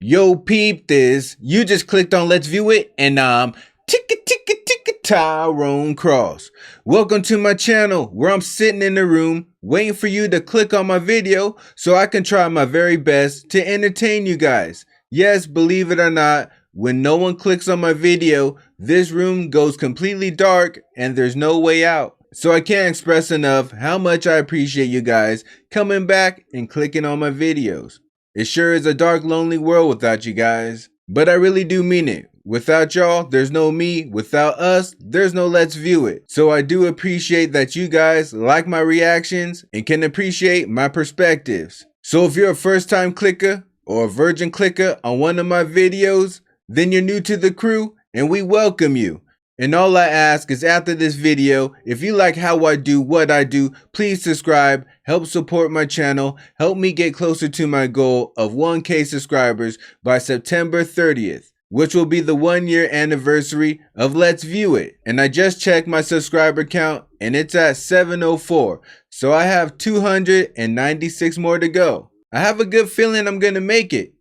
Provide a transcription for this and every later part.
Yo, peep this. You just clicked on Let's View It, and ticka Tyrone Cross. Welcome to my channel, where I'm sitting in the room waiting for you to click on my video so I can try my very best to entertain you guys. Yes, believe it or not, when no one clicks on my video, this room goes completely dark and there's no way out. So I can't express enough how much I appreciate you guys coming back and clicking on my videos. It sure is a dark, lonely world without you guys. But I really do mean it. Without y'all, there's no me. Without us, there's no Let's View It. So I do appreciate that you guys like my reactions and can appreciate my perspectives. So if you're a first-time clicker or a virgin clicker on one of my videos, then you're new to the crew and we welcome you. And all I ask is after this video, if you like how I do what I do, please subscribe, help support my channel, help me get closer to my goal of 1K subscribers by September 30th, which will be the 1-year anniversary of Let's View It. And I just checked my subscriber count and it's at 704, so I have 296 more to go. I have a good feeling I'm gonna make it.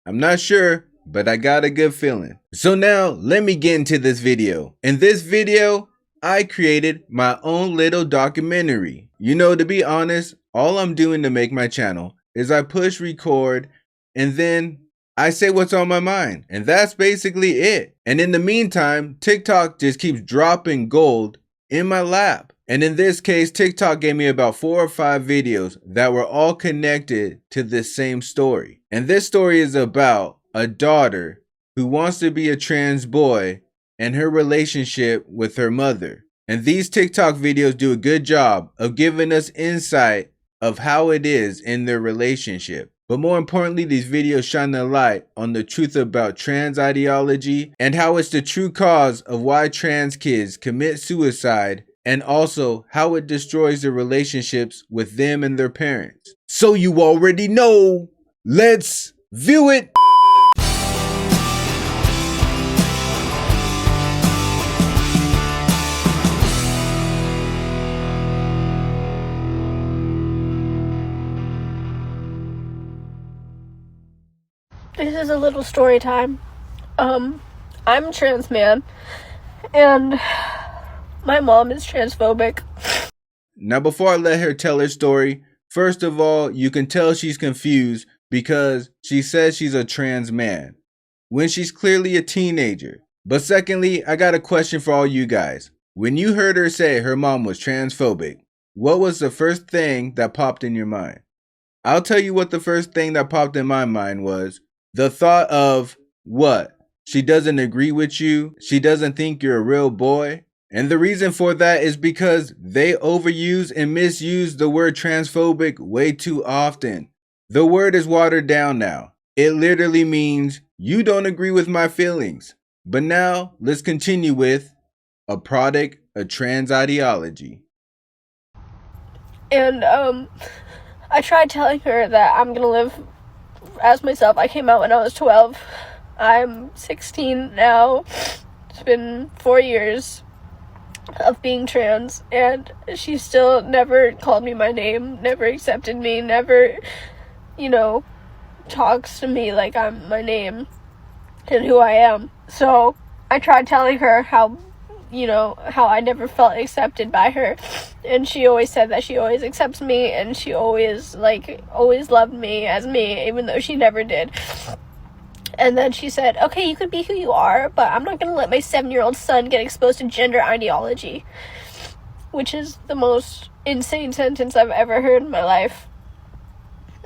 I'm not sure, but I got a good feeling. So now let me get into this video. In this video, I created my own little documentary. You know, to be honest, all I'm doing to make my channel is I push record and then I say what's on my mind. And that's basically it. And in the meantime, TikTok just keeps dropping gold in my lap. And in this case, TikTok gave me about 4 or 5 videos that were all connected to this same story. And this story is about a daughter who wants to be a trans boy and her relationship with her mother. And these TikTok videos do a good job of giving us insight of how it is in their relationship. But more importantly, these videos shine a light on the truth about trans ideology and how it's the true cause of why trans kids commit suicide, and also how it destroys their relationships with them and their parents. So you already know, let's view it. This is a little story time. I'm a trans man, and my mom is transphobic. Now, before I let her tell her story, first of all, you can tell she's confused because she says she's a trans man when she's clearly a teenager. But secondly, I got a question for all you guys. When you heard her say her mom was transphobic, what was the first thing that popped in your mind? I'll tell you what the first thing that popped in my mind was. The thought of, what? She doesn't agree with you? She doesn't think you're a real boy? And the reason for that is because they overuse and misuse the word transphobic way too often. The word is watered down now. It literally means, you don't agree with my feelings. But now, let's continue with a product of trans ideology. And, I tried telling her that I'm gonna live as myself. I came out when I was 12. I'm 16 now. It's been 4 years of being trans, and she still never called me my name, never accepted me, never, talks to me like I'm my name and who I am. So I tried telling her how I never felt accepted by her, and she always said that she always accepts me, and she always loved me as me, even though she never did. And then she said, okay, you can be who you are, but I'm not gonna let my 7-year-old son get exposed to gender ideology, which is the most insane sentence I've ever heard in my life,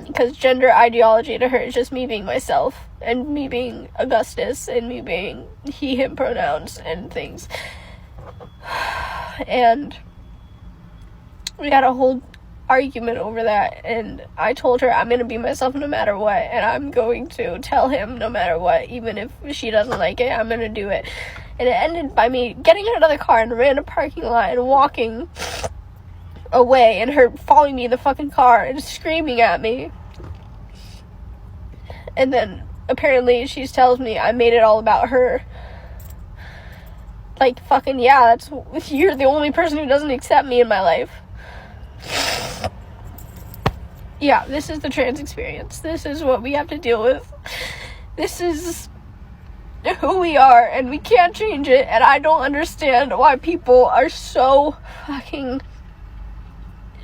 because gender ideology to her is just me being myself, and me being Augustus, and me being he, him pronouns and things. And we had a whole argument over that, and I told her I'm gonna be myself no matter what, and I'm going to tell him no matter what, even if she doesn't like it, I'm gonna do it. And it ended by me getting in another car in a random parking lot and walking away, and her following me in the fucking car and screaming at me. And then apparently she tells me I made it all about her. Like, fucking yeah, you're the only person who doesn't accept me in my life. Yeah, this is the trans experience. This is what we have to deal with. This is who we are, and we can't change it, and I don't understand why people are so fucking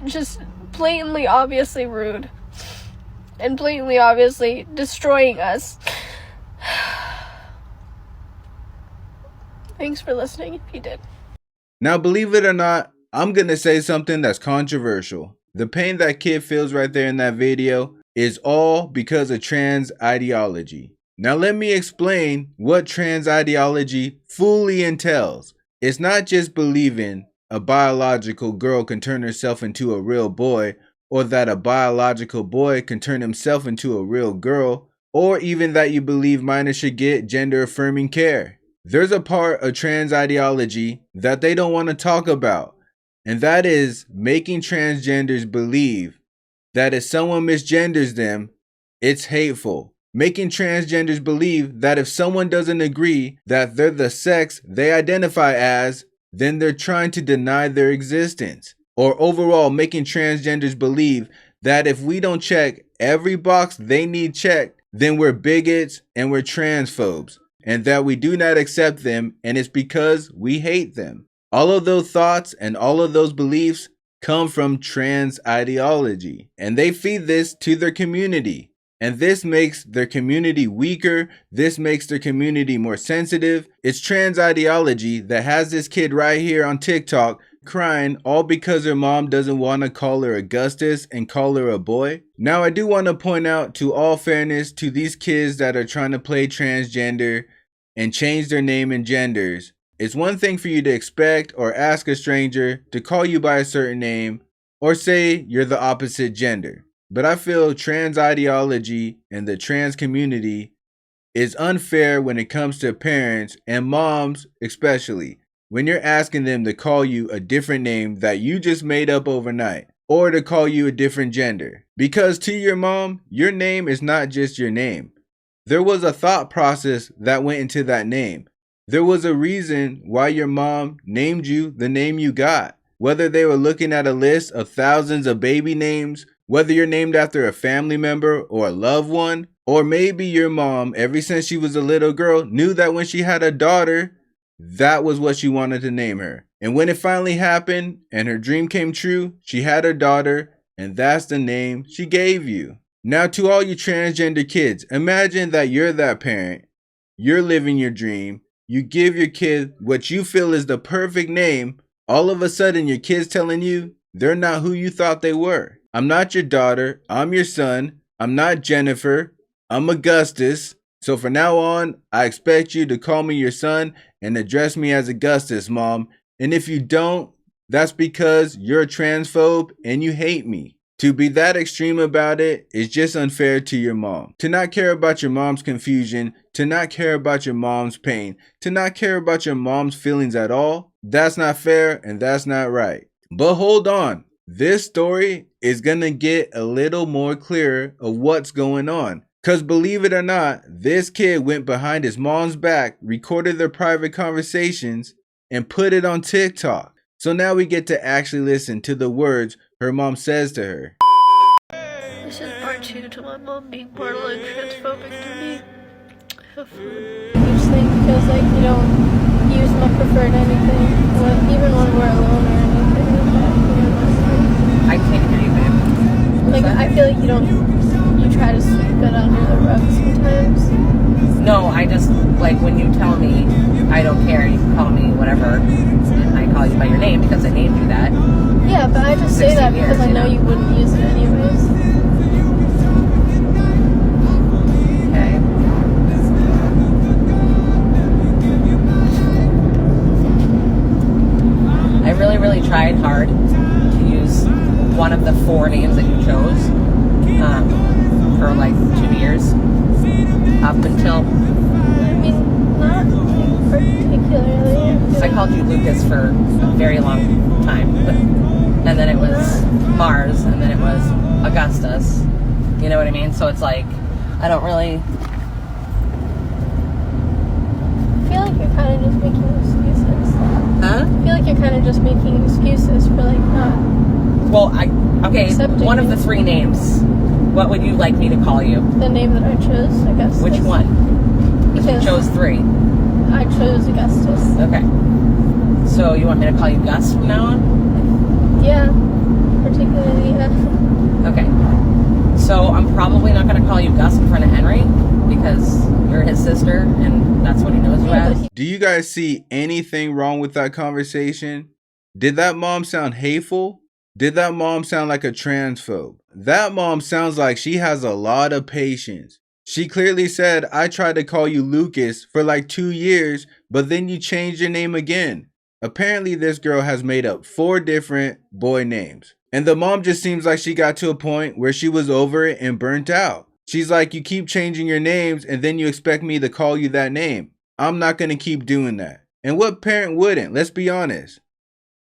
just blatantly obviously rude and blatantly obviously destroying us. Thanks for listening if you did. Now, believe it or not, I'm gonna say something that's controversial. The pain that kid feels right there in that video is all because of trans ideology. Now let me explain what trans ideology fully entails. It's not just believing a biological girl can turn herself into a real boy, or that a biological boy can turn himself into a real girl, or even that you believe minors should get gender affirming care. There's a part of trans ideology that they don't want to talk about, and that is making transgenders believe that if someone misgenders them, it's hateful. Making transgenders believe that if someone doesn't agree that they're the sex they identify as, then they're trying to deny their existence. Or overall, making transgenders believe that if we don't check every box they need checked, then we're bigots and we're transphobes, and that we do not accept them, and it's because we hate them. All of those thoughts and all of those beliefs come from trans ideology, and they feed this to their community. And this makes their community weaker. This makes their community more sensitive. It's trans ideology that has this kid right here on TikTok crying all because her mom doesn't want to call her Augustus and call her a boy. Now, I do want to point out, to all fairness, to these kids that are trying to play transgender and change their name and genders. It's one thing for you to expect or ask a stranger to call you by a certain name or say you're the opposite gender. But I feel trans ideology and the trans community is unfair when it comes to parents and moms, especially when you're asking them to call you a different name that you just made up overnight, or to call you a different gender. Because to your mom, your name is not just your name. There was a thought process that went into that name. There was a reason why your mom named you the name you got. Whether they were looking at a list of thousands of baby names, whether you're named after a family member or a loved one, or maybe your mom, ever since she was a little girl, knew that when she had a daughter, that was what she wanted to name her. And when it finally happened and her dream came true, she had her daughter, and that's the name she gave you. Now, to all you transgender kids, imagine that you're that parent. You're living your dream. You give your kid what you feel is the perfect name. All of a sudden, your kid's telling you they're not who you thought they were. I'm not your daughter. I'm your son. I'm not Jennifer. I'm Augustus. So from now on, I expect you to call me your son and address me as Augustus, Mom. And if you don't, that's because you're a transphobe and you hate me. To be that extreme about it is just unfair to your mom. To not care about your mom's confusion, to not care about your mom's pain, to not care about your mom's feelings at all, that's not fair and that's not right. But hold on. This story is gonna get a little more clear of what's going on. Cause believe it or not, this kid went behind his mom's back, recorded their private conversations, and put it on TikTok. So now we get to actually listen to the words her mom says to her. This is part 2 to my mom being borderline transphobic to me. Have fun. Huge thing because you don't use my preferred anything, even when we're alone or anything like that. I can't hear you, babe. Like, I feel like you try to sweep it under the rug sometimes. No, I just, when you tell me I don't care, you can call me whatever, and I call you by your name because I named you that. Yeah, but I just say that because I know you wouldn't use it anyways. Okay. I really, really tried hard to use one of the 4 names that you chose for 2 years up until... I mean, not particularly. I called you Lucas for a very long time, and then it was Mars, and then it was Augustus. You know what I mean? So it's I don't really... I feel like you're kind of just making excuses. Huh? I feel like you're kind of just making excuses for not... Well, okay, accepting one of it. the 3 names What would you like me to call you? The name that I chose, Augustus. Which one? Because you chose 3. I chose Augustus. Okay. So you want me to call you Gus from now on? Yeah. Particularly, yeah. Okay. So I'm probably not going to call you Gus in front of Henry because you're his sister and that's what he knows you as. Do you guys see anything wrong with that conversation? Did that mom sound hateful? Did that mom sound like a transphobe? That mom sounds like she has a lot of patience. She clearly said, I tried to call you Lucas for like 2 years, but then you changed your name again. Apparently this girl has made up 4 different boy names. And the mom just seems like she got to a point where she was over it and burnt out. She's like, you keep changing your names and then you expect me to call you that name. I'm not going to keep doing that. And what parent wouldn't? Let's be honest.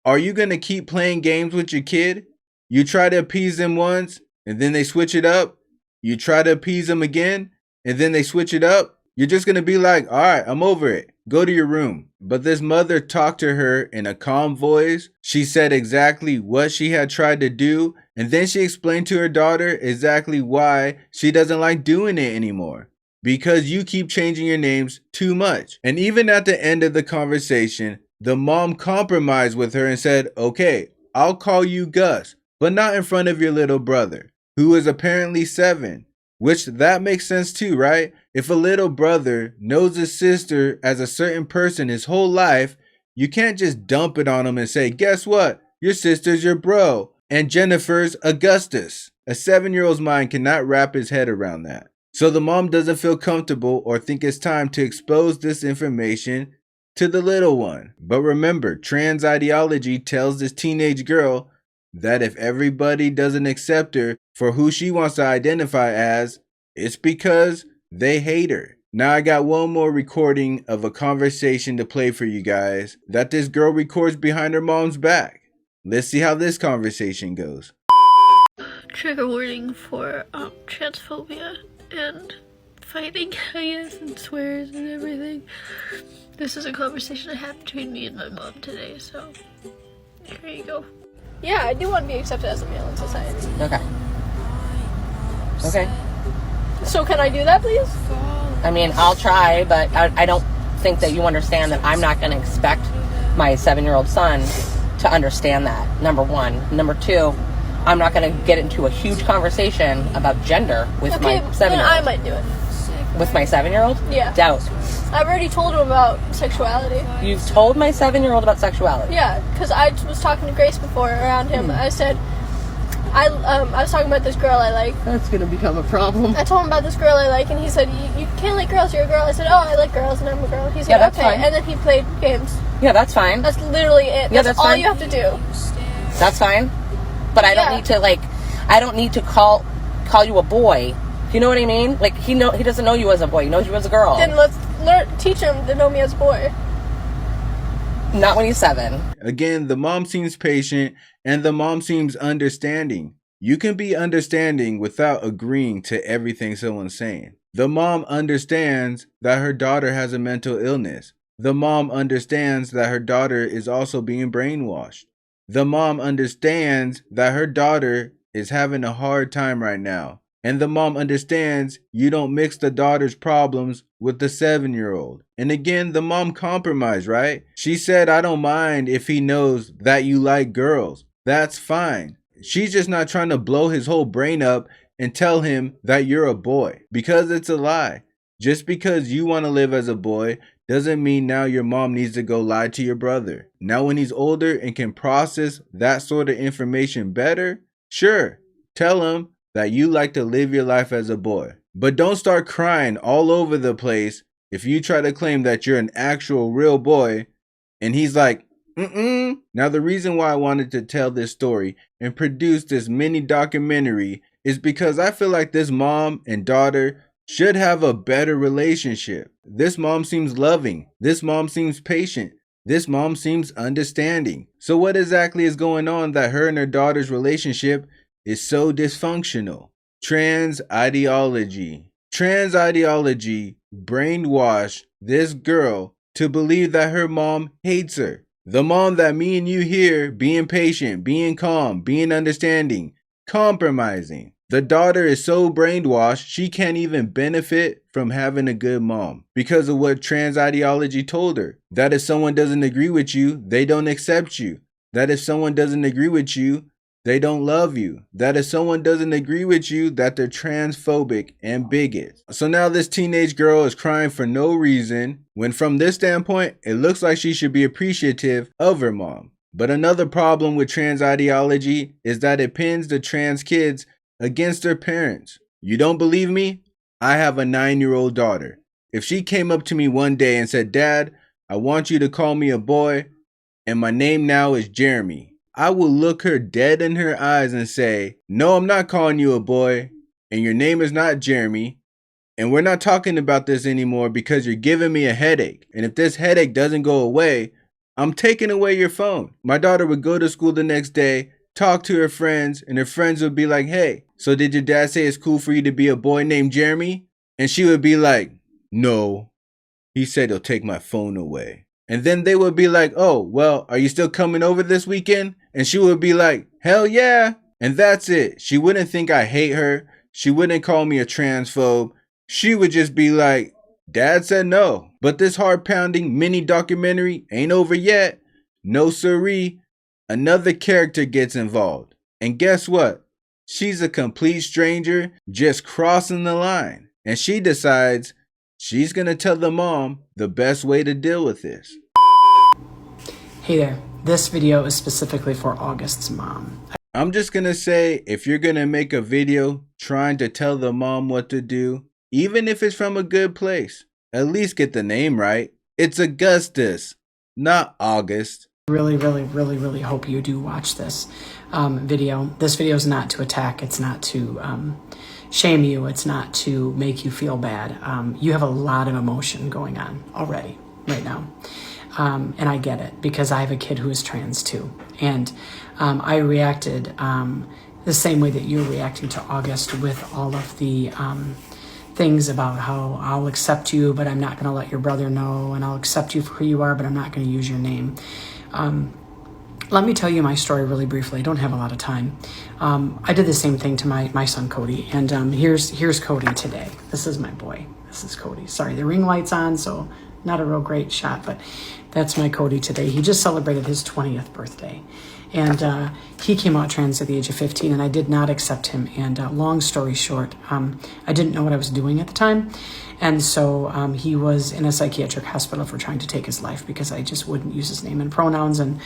Are you going to keep playing games with your kid? You try to appease them once and then they switch it up. You try to appease them again and then they switch it up. You're just going to be like, all right, I'm over it. Go to your room. But this mother talked to her in a calm voice. She said exactly what she had tried to do. And then she explained to her daughter exactly why she doesn't like doing it anymore. Because you keep changing your names too much. And even at the end of the conversation, the mom compromised with her and said, okay, I'll call you Gus, but not in front of your little brother, who is apparently 7. Which that makes sense too, right? If a little brother knows his sister as a certain person his whole life, you can't just dump it on him and say, guess what? Your sister's your bro, and Jennifer's Augustus. A 7-year-old's mind cannot wrap his head around that. So the mom doesn't feel comfortable or think it's time to expose this information to the little one. But remember, trans ideology tells this teenage girl that if everybody doesn't accept her for who she wants to identify as, it's because they hate her. Now I got one more recording of a conversation to play for you guys that this girl records behind her mom's back. Let's see how this conversation goes. Trigger warning for transphobia and fighting, I guess, and swears and everything. This is a conversation I had between me and my mom today, so here you go. Yeah, I do want to be accepted as a male in society. Okay. Okay. So can I do that, please? I mean, I'll try, but I don't think that you understand that I'm not going to expect my 7-year-old son to understand that, number 1. Number 2, I'm not going to get into a huge conversation about gender with my 7-year-old. Then I might do it. With my 7-year-old? Yeah. Doubt. I've already told him about sexuality. You've told my 7-year-old about sexuality? Yeah, because I was talking to Grace before around him. I said, I was talking about this girl I like. That's going to become a problem. I told him about this girl I like, and he said, you can't like girls, you're a girl. I said, oh, I like girls, and I'm a girl. He said, Yeah, that's okay. fine. And then he played games. Yeah, that's fine. That's literally it. Yeah, That's that's all fine. you have to do. That's fine. But I don't Yeah. need to, I don't need to call you a boy. You know what I mean? Like, he doesn't know you as a boy. He knows you as a girl. Then let's teach him to know me as a boy. Not when he's 7. Again, the mom seems patient and the mom seems understanding. You can be understanding without agreeing to everything someone's saying. The mom understands that her daughter has a mental illness. The mom understands that her daughter is also being brainwashed. The mom understands that her daughter is having a hard time right now. And the mom understands you don't mix the daughter's problems with the 7-year-old. And again, the mom compromised, right? She said, I don't mind if he knows that you like girls. That's fine. She's just not trying to blow his whole brain up and tell him that you're a boy. Because it's a lie. Just because you want to live as a boy doesn't mean now your mom needs to go lie to your brother. Now when he's older and can process that sort of information better, sure, tell him that you like to live your life as a boy. But don't start crying all over the place if you try to claim that you're an actual real boy and he's like, Now the reason why I wanted to tell this story and produce this mini documentary is because I feel like this mom and daughter should have a better relationship. This mom seems loving. This mom seems patient. This mom seems understanding. So what exactly is going on that her and her daughter's relationship is so dysfunctional? Trans ideology. Trans ideology brainwashed this girl to believe that her mom hates her. The mom that me and you hear being patient, being calm, being understanding, compromising. The daughter is so brainwashed, she can't even benefit from having a good mom because of what trans ideology told her. That if someone doesn't agree with you, they don't accept you. That if someone doesn't agree with you, they don't love you. That if someone doesn't agree with you, that they're transphobic and bigots. So now this teenage girl is crying for no reason, when from this standpoint, it looks like she should be appreciative of her mom. But another problem with trans ideology is that it pins the trans kids against their parents. You don't believe me? I have a 9-year-old daughter. If she came up to me one day and said, "Dad, I want you to call me a boy, and my name now is Jeremy," I will look her dead in her eyes and say, "No, I'm not calling you a boy, and your name is not Jeremy, and we're not talking about this anymore because you're giving me a headache. And if this headache doesn't go away, I'm taking away your phone." My daughter would go to school the next day, talk to her friends, and her friends would be like, "Hey, so did your dad say it's cool for you to be a boy named Jeremy?" And she would be like, "No, he said he'll take my phone away." And then they would be like, "Oh, well, are you still coming over this weekend?" And she would be like, "Hell yeah." And that's it. She wouldn't think I hate her. She wouldn't call me a transphobe. She would just be like, "Dad said no." But this heart-pounding mini documentary ain't over yet. No siree. Another character gets involved. And guess what? She's a complete stranger just crossing the line. And she decides she's gonna tell the mom the best way to deal with this. Hey there, this video is specifically for August's mom. I'm just gonna say, if you're gonna make a video trying to tell the mom what to do, even if it's from a good place, at least get the name right. It's Augustus, not August. Really hope you do watch this video. This video is not to attack, it's not to shame you, it's not to make you feel bad. You have a lot of emotion going on already, right now. And I get it, because I have a kid who is trans too. And I reacted the same way that you're reacting to August, with all of the things about how I'll accept you, but I'm not going to let your brother know, and I'll accept you for who you are, but I'm not going to use your name. Let me tell you my story really briefly. I don't have a lot of time. I did the same thing to my son Cody, and here's Cody today. This is my boy. This is Cody. Sorry, the ring light's on, so not a real great shot, but that's my Cody today. He just celebrated his 20th birthday, and he came out trans at the age of 15, and I did not accept him. And long story short, I didn't know what I was doing at the time, and so he was in a psychiatric hospital for trying to take his life because I just wouldn't use his name and pronouns. And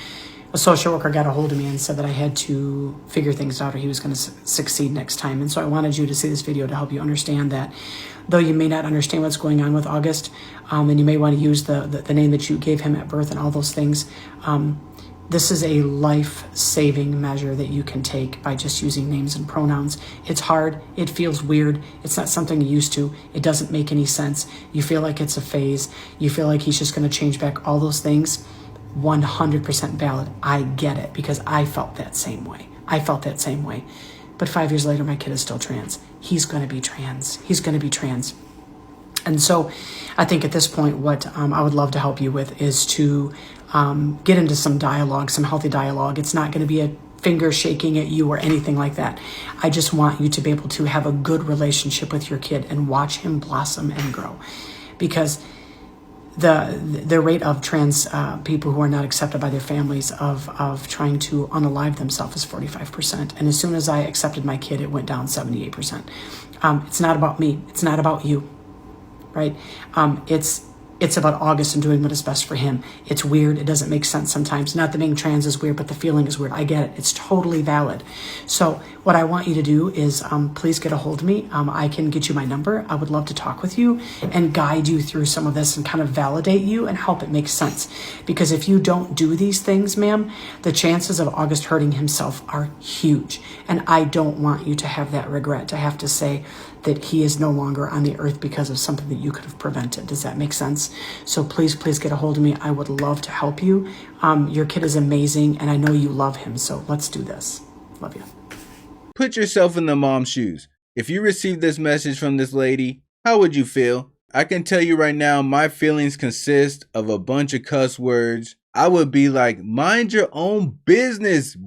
a social worker got a hold of me and said that I had to figure things out or he was going to succeed next time. And so I wanted you to see this video to help you understand that though you may not understand what's going on with August, and you may want to use the name that you gave him at birth and all those things, this is a life-saving measure that you can take by just using names and pronouns. It's hard. It feels weird. It's not something you're used to. It doesn't make any sense. You feel like it's a phase. You feel like he's just going to change back. All those things, 100% valid. I get it, because I felt that same way. But 5 years later, my kid is still trans. He's going to be trans. And so I think at this point, what I would love to help you with is to get into some dialogue, some healthy dialogue. It's not going to be a finger shaking at you or anything like that. I just want you to be able to have a good relationship with your kid and watch him blossom and grow. Because the rate of trans people who are not accepted by their families of trying to unalive themselves is 45%. And as soon as I accepted my kid, it went down 78%. It's not about me. It's not about you, right? It's about August and doing what is best for him. It's weird. It doesn't make sense sometimes. Not that being trans is weird, but the feeling is weird. I get it. It's totally valid. So what I want you to do is please get a hold of me. I can get you my number. I would love to talk with you and guide you through some of this and kind of validate you and help it make sense. Because if you don't do these things, ma'am, the chances of August hurting himself are huge. And I don't want you to have that regret, to have to say that he is no longer on the earth because of something that you could have prevented. Does that make sense? So please get a hold of me. I would love to help you. Your kid is amazing, and I know you love him. So let's do this. Love you. Put yourself in the mom's shoes. If you received this message from this lady, how would you feel? I can tell you right now, my feelings consist of a bunch of cuss words. I would be like, mind your own business,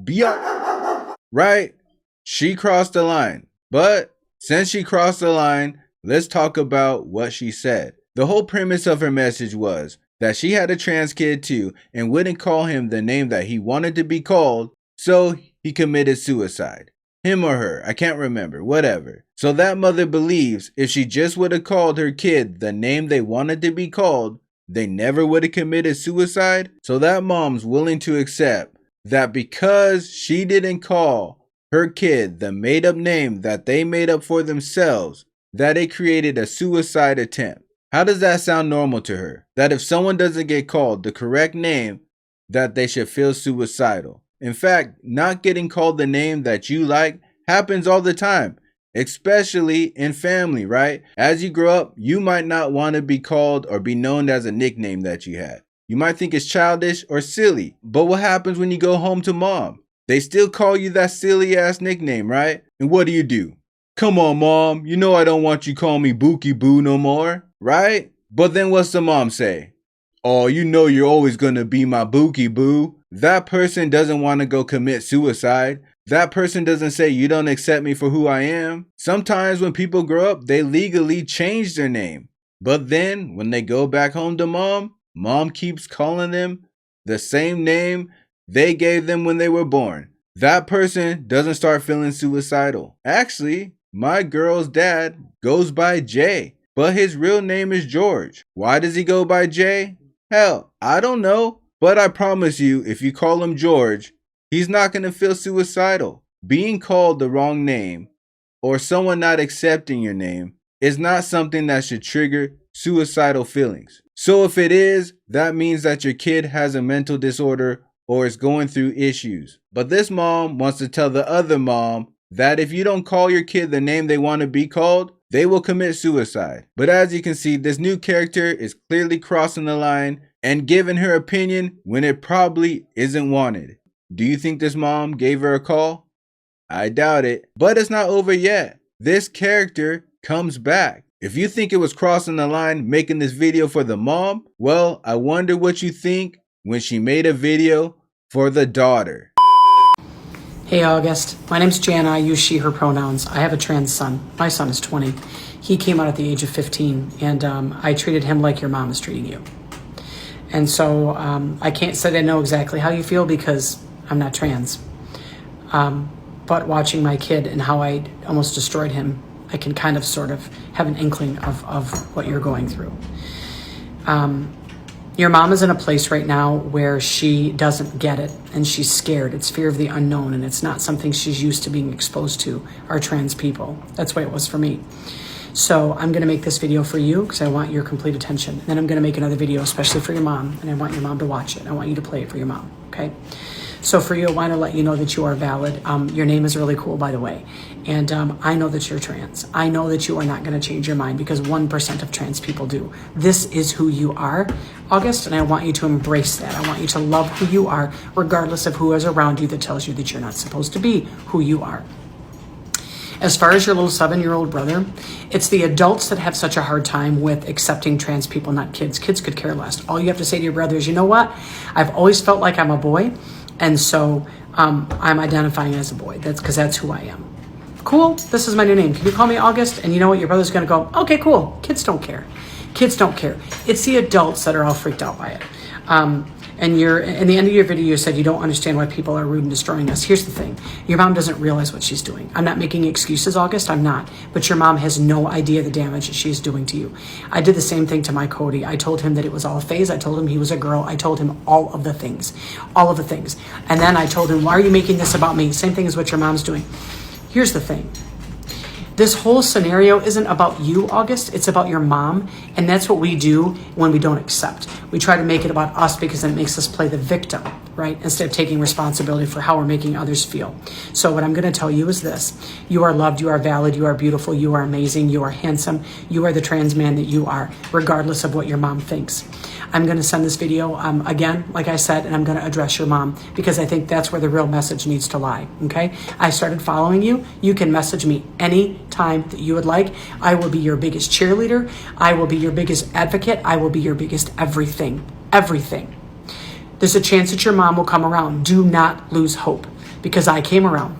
right? She crossed the line. But since she crossed the line, let's talk about what she said. The whole premise of her message was that she had a trans kid too and wouldn't call him the name that he wanted to be called, so he committed suicide. Him or her, I can't remember, whatever. So that mother believes if she just would have called her kid the name they wanted to be called, they never would have committed suicide. So that mom's willing to accept that because she didn't call her kid the made up name that they made up for themselves, that it created a suicide attempt. How does that sound normal to her? That if someone doesn't get called the correct name, that they should feel suicidal. In fact, not getting called the name that you like happens all the time, especially in family, right? As you grow up, you might not want to be called or be known as a nickname that you had. You might think it's childish or silly, but what happens when you go home to mom? They still call you that silly ass nickname, right? And what do? Come on, mom, you know I don't want you calling me Bookie Boo no more, right? But then what's the mom say? Oh, you know you're always gonna be my Bookie Boo. That person doesn't want to go commit suicide. That person doesn't say you don't accept me for who I am. Sometimes when people grow up, they legally change their name. But then when they go back home to mom, mom keeps calling them the same name they gave them when they were born. That person doesn't start feeling suicidal. Actually, my girl's dad goes by Jay, but his real name is George. Why does he go by Jay? Hell, I don't know. But I promise you, if you call him George, he's not going to feel suicidal. Being called the wrong name or someone not accepting your name is not something that should trigger suicidal feelings. So if it is, that means that your kid has a mental disorder or is going through issues. But this mom wants to tell the other mom that if you don't call your kid the name they want to be called, they will commit suicide. But as you can see, this new character is clearly crossing the line and giving her opinion when it probably isn't wanted. Do you think this mom gave her a call? I doubt it. But it's not over yet. This character comes back. If you think it was crossing the line making this video for the mom, well, I wonder what you think when she made a video for the daughter. Hey August, my name's Jana. I use she, her pronouns. I have a trans son. My son is 20. He came out at the age of 15, and I treated him like your mom is treating you. And so I can't say I know exactly how you feel because I'm not trans. But watching my kid and how I almost destroyed him, I can kind of sort of have an inkling of what you're going through. Your mom is in a place right now where she doesn't get it and she's scared. It's fear of the unknown, and it's not something she's used to being exposed to, are trans people. That's the way it was for me. So I'm going to make this video for you because I want your complete attention. Then I'm going to make another video especially for your mom, and I want your mom to watch it. I want you to play it for your mom, okay? So for you, I want to let you know that you are valid. Your name is really cool, by the way. And I know that you're trans. I know that you are not going to change your mind because 1% of trans people do. This is who you are, August, and I want you to embrace that. I want you to love who you are, regardless of who is around you that tells you that you're not supposed to be who you are. As far as your little 7-year-old brother, it's the adults that have such a hard time with accepting trans people, not kids. Kids could care less. All you have to say to your brother is, you know what? I've always felt like I'm a boy, and so I'm identifying as a boy. That's because that's who I am. Cool, this is my new name. Can you call me August? And you know what? Your brother's going to go, okay, cool. Kids don't care. Kids don't care. It's the adults that are all freaked out by it. And in the end of your video, you said you don't understand why people are rude and destroying us. Here's the thing. Your mom doesn't realize what she's doing. I'm not making excuses, August. I'm not. But your mom has no idea the damage that she's doing to you. I did the same thing to my Cody. I told him that it was all a phase. I told him he was a girl. I told him all of the things. All of the things. And then I told him, why are you making this about me? Same thing as what your mom's doing. Here's the thing. This whole scenario isn't about you, August. It's about your mom. And that's what we do when we don't accept. We try to make it about us because it makes us play the victim, right? Instead of taking responsibility for how we're making others feel. So what I'm going to tell you is this. You are loved. You are valid. You are beautiful. You are amazing. You are handsome. You are the trans man that you are, regardless of what your mom thinks. I'm going to send this video again, like I said, and I'm going to address your mom because I think that's where the real message needs to lie, okay? I started following you. You can message me any time that you would like. I will be your biggest cheerleader. I will be your biggest advocate. I will be your biggest everything, everything. There's a chance that your mom will come around. Do not lose hope because I came around.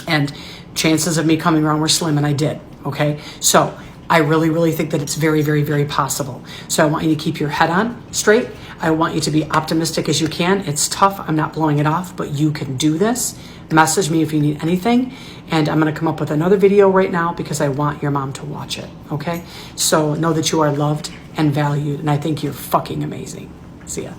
And Chances of me coming around were slim, and I did, okay? So I really, really think that it's very, very, very possible. So I want you to keep your head on straight. I want you to be optimistic as you can. It's tough. I'm not blowing it off, but you can do this. Message me if you need anything. And I'm going to come up with another video right now because I want your mom to watch it, okay? So know that you are loved and valued, and I think you're fucking amazing. See ya.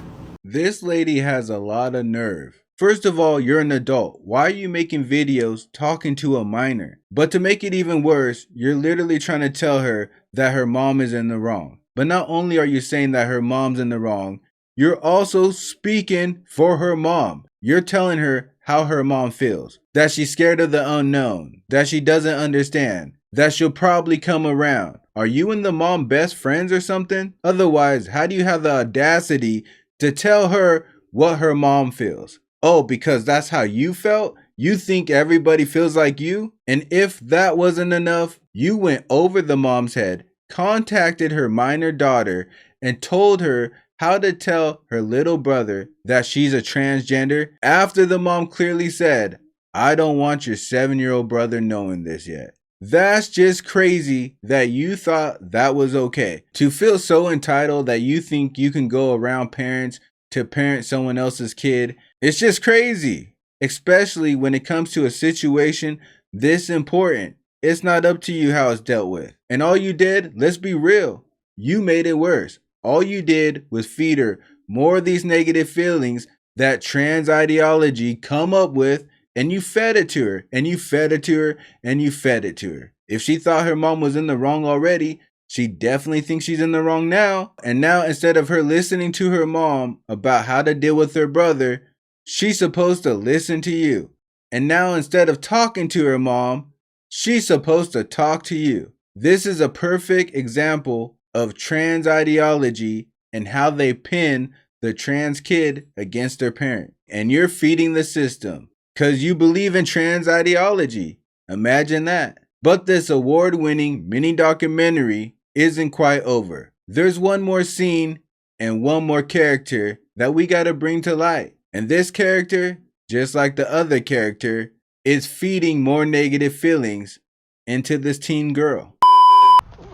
This lady has a lot of nerve. First of all, you're an adult. Why are you making videos talking to a minor? But to make it even worse, you're literally trying to tell her that her mom is in the wrong. But not only are you saying that her mom's in the wrong, you're also speaking for her mom. You're telling her how her mom feels. That she's scared of the unknown. That she doesn't understand. That she'll probably come around. Are you and the mom best friends or something? Otherwise, how do you have the audacity to tell her what her mom feels? Oh, because that's how you felt? You think everybody feels like you? And if that wasn't enough, you went over the mom's head, contacted her minor daughter, and told her how to tell her little brother that she's a transgender after the mom clearly said, I don't want your 7-year-old brother knowing this yet. That's just crazy that you thought that was okay. To feel so entitled that you think you can go around parents to parent someone else's kid, it's just crazy. Especially when it comes to a situation this important. It's not up to you how it's dealt with. And all you did, let's be real, you made it worse. All you did was feed her more of these negative feelings that trans ideology come up with, and you fed it to her, and you fed it to her, and you fed it to her. If she thought her mom was in the wrong already, she definitely thinks she's in the wrong now. And now, instead of her listening to her mom about how to deal with her brother, she's supposed to listen to you. And now, instead of talking to her mom, she's supposed to talk to you. This is a perfect example of trans ideology and how they pin the trans kid against their parent. And you're feeding the system because you believe in trans ideology. Imagine that. But this award-winning mini documentary isn't quite over. There's one more scene and one more character that we gotta bring to light. And this character, just like the other character, is feeding more negative feelings into this teen girl.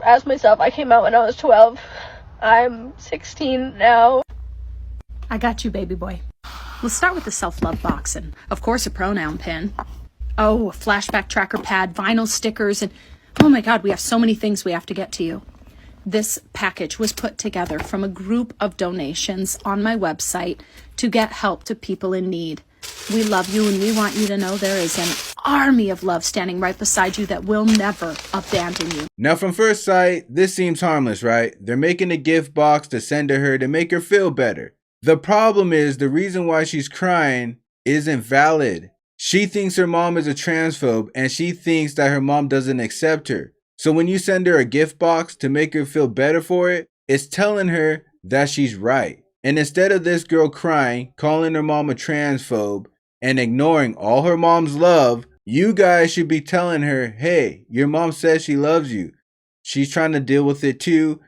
As myself, I came out when I was 12. I'm 16 now. I got you, baby boy. Let's start with the self-love box and, of course, a pronoun pin. Oh, a flashback tracker pad, vinyl stickers, and oh my God, we have so many things we have to get to you. This package was put together from a group of donations on my website to get help to people in need. We love you, and we want you to know there is an army of love standing right beside you that will never abandon you. Now, from first sight, this seems harmless, right? They're making a gift box to send to her to make her feel better. The problem is the reason why she's crying isn't valid. She thinks her mom is a transphobe, and she thinks that her mom doesn't accept her. So when you send her a gift box to make her feel better for it, it's telling her that she's right. And instead of this girl crying, calling her mom a transphobe, and ignoring all her mom's love, you guys should be telling her, hey, your mom says she loves you. She's trying to deal with it too.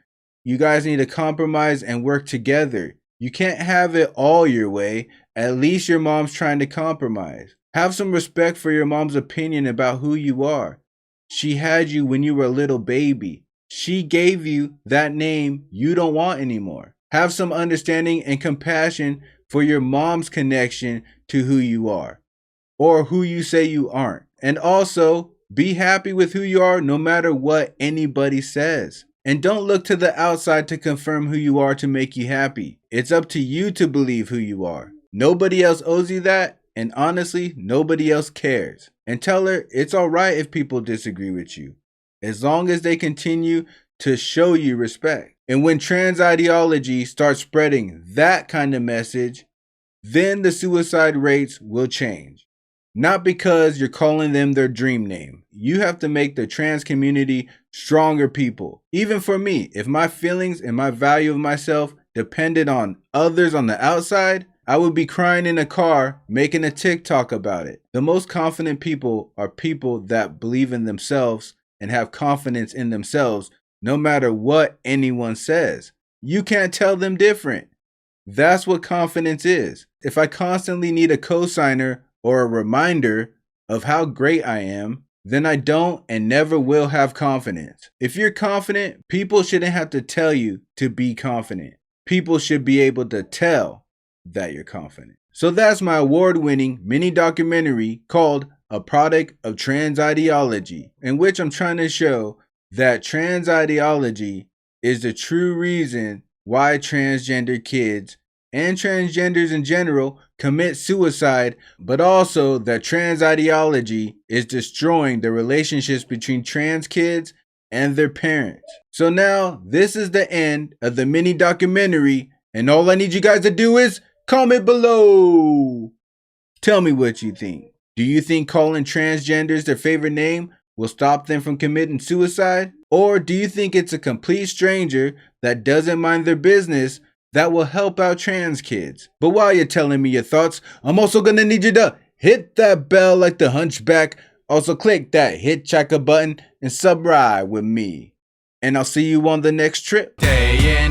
You guys need to compromise and work together. You can't have it all your way. At least your mom's trying to compromise. Have some respect for your mom's opinion about who you are. She had you when you were a little baby. She gave you that name you don't want anymore. Have some understanding and compassion for your mom's connection to who you are, or who you say you aren't. And also, be happy with who you are no matter what anybody says. And don't look to the outside to confirm who you are to make you happy. It's up to you to believe who you are. Nobody else owes you that, and honestly, nobody else cares. And tell her it's alright if people disagree with you, as long as they continue to show you respect. And when trans ideology starts spreading that kind of message, then the suicide rates will change. Not because you're calling them their dream name. You have to make the trans community stronger people. Even for me, if my feelings and my value of myself depended on others on the outside, I would be crying in a car making a TikTok about it. The most confident people are people that believe in themselves and have confidence in themselves no matter what anyone says. You can't tell them different. That's what confidence is. If I constantly need a cosigner or a reminder of how great I am, then I don't and never will have confidence. If you're confident, people shouldn't have to tell you to be confident. People should be able to tell that you're confident. So that's my award-winning mini documentary called A Product of Trans Ideology, in which I'm trying to show that trans ideology is the true reason why transgender kids and transgenders in general commit suicide, but also that trans ideology is destroying the relationships between trans kids and their parents. So now this is the end of the mini documentary, and all I need you guys to do is comment below. Tell me what you think. Do you think calling transgenders their favorite name will stop them from committing suicide? Or do you think it's a complete stranger that doesn't mind their business that will help out trans kids? But while you're telling me your thoughts, I'm also gonna need you to hit that bell like the hunchback. Also click that hitchhiker button and subscribe with me. And I'll see you on the next trip. Stay in